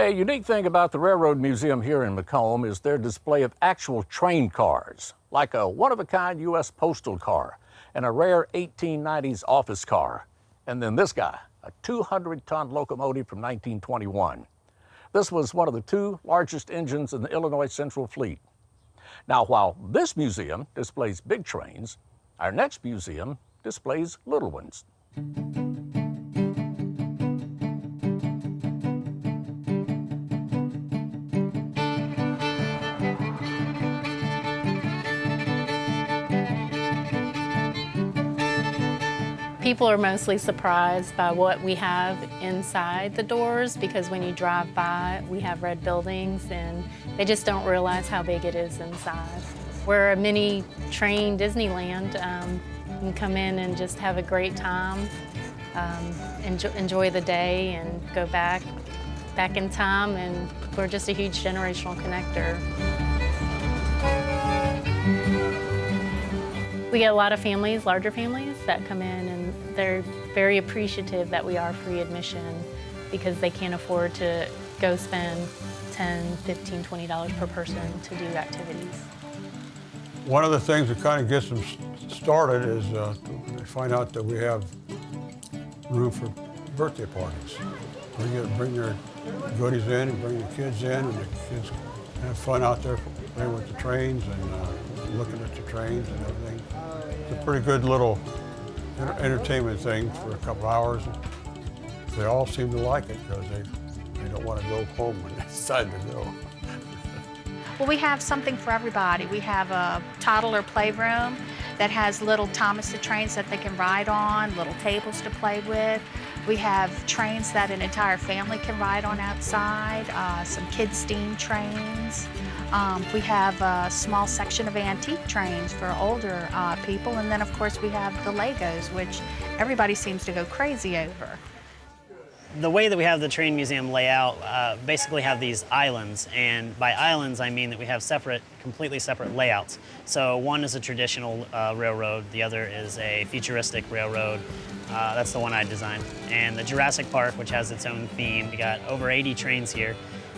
A unique thing about the Railroad Museum here in Macomb is their display of actual train cars, like a one-of-a-kind U.S. postal car and a rare 1890s office car. And then this guy, a 200-ton locomotive from 1921. This was one of the two largest engines in the Illinois Central Fleet. Now, while this museum displays big trains, our next museum displays little ones. People are mostly surprised by what we have inside the doors because when you drive by, we have red buildings and they just don't realize how big it is inside. We're a mini train Disneyland. You can come in and just have a great time, enjoy the day and go back in time, and we're just a huge generational connector. We get a lot of families, larger families, that come in and they're very appreciative that we are free admission because they can't afford to go spend $10, $15, $20 per person to do activities. One of the things that kind of gets them started is they find out that we have room for birthday parties. Bring your goodies in and bring your kids in, and the kids have fun out there playing with the trains and looking at the trains and everything. It's a pretty good little entertainment thing for a couple hours. They all seem to like it because they don't want to go home when they decide to go. Well, we have something for everybody. We have a toddler playroom that has little Thomas the Trains that they can ride on, little tables to play with. We have trains that an entire family can ride on outside, some kids' steam trains. We have a small section of antique trains for older people, and then of course we have the Legos, which everybody seems to go crazy over. The way that we have the train museum layout, basically have these islands, and by islands I mean that we have completely separate layouts. So one is a traditional railroad, the other is a futuristic railroad. That's the one I designed. And the Jurassic Park, which has its own theme. We got over 80 trains here,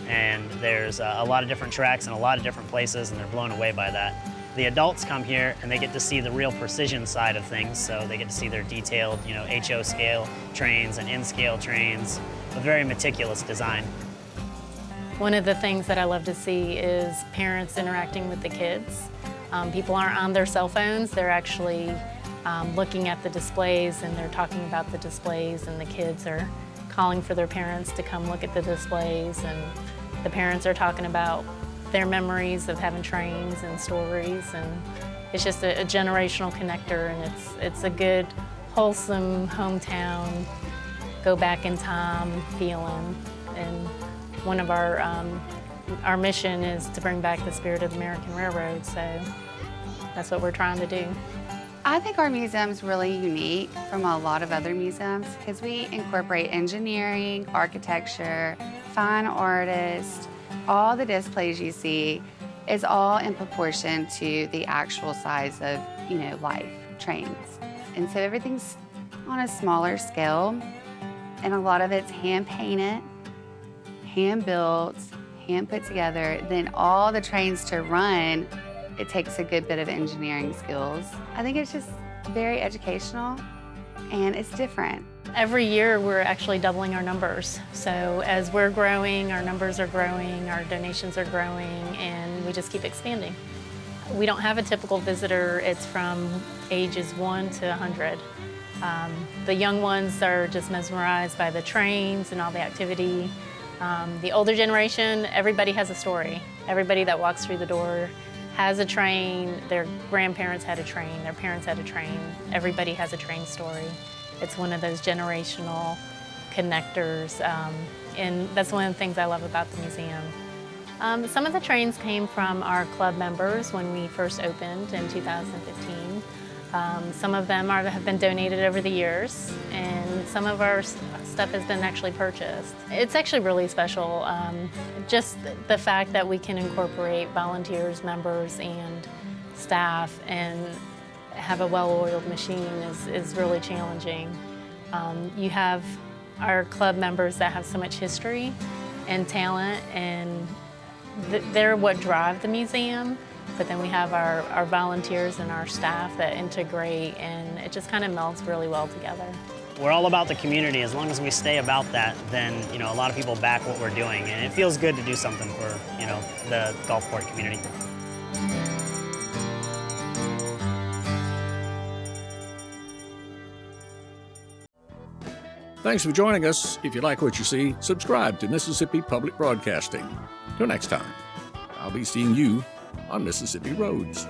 and there's a lot of different tracks and a lot of different places, and they're blown away by that. The adults come here and they get to see the real precision side of things, so they get to see their detailed, HO scale trains and N-scale trains, a very meticulous design. One of the things that I love to see is parents interacting with the kids. People aren't on their cell phones, they're actually looking at the displays and they're talking about the displays, and the kids are calling for their parents to come look at the displays, and the parents are talking about their memories of having trains and stories, and it's just a generational connector, and it's a good, wholesome hometown, go back in time feeling. And one of our mission is to bring back the spirit of the American Railroad, so that's what we're trying to do. I think our museum's really unique from a lot of other museums because we incorporate engineering, architecture, fine artists. All the displays you see is all in proportion to the actual size of, life, trains. And so everything's on a smaller scale, and a lot of it's hand-painted, hand-built, hand-put together. Then all the trains to run, it takes a good bit of engineering skills. I think it's just very educational, and it's different. Every year we're actually doubling our numbers. So as we're growing, our numbers are growing, our donations are growing, and we just keep expanding. We don't have a typical visitor. It's from ages 1 to 100. The young ones are just mesmerized by the trains and all the activity. The older generation, everybody has a story. Everybody that walks through the door has a train, their grandparents had a train, their parents had a train. Everybody has a train story. It's one of those generational connectors, and that's one of the things I love about the museum. Some of the trains came from our club members when we first opened in 2015. Some of them have been donated over the years, and some of our stuff has been actually purchased. It's actually really special. Just the fact that we can incorporate volunteers, members, and staff, and have a well-oiled machine is really challenging. You have our club members that have so much history, and talent, and they're what drive the museum. But then we have our volunteers and our staff that integrate, and it just kind of melds really well together. We're all about the community. As long as we stay about that, then a lot of people back what we're doing, and it feels good to do something for the Gulfport community. Thanks for joining us. If you like what you see, subscribe to Mississippi Public Broadcasting. Till next time, I'll be seeing you on Mississippi Roads.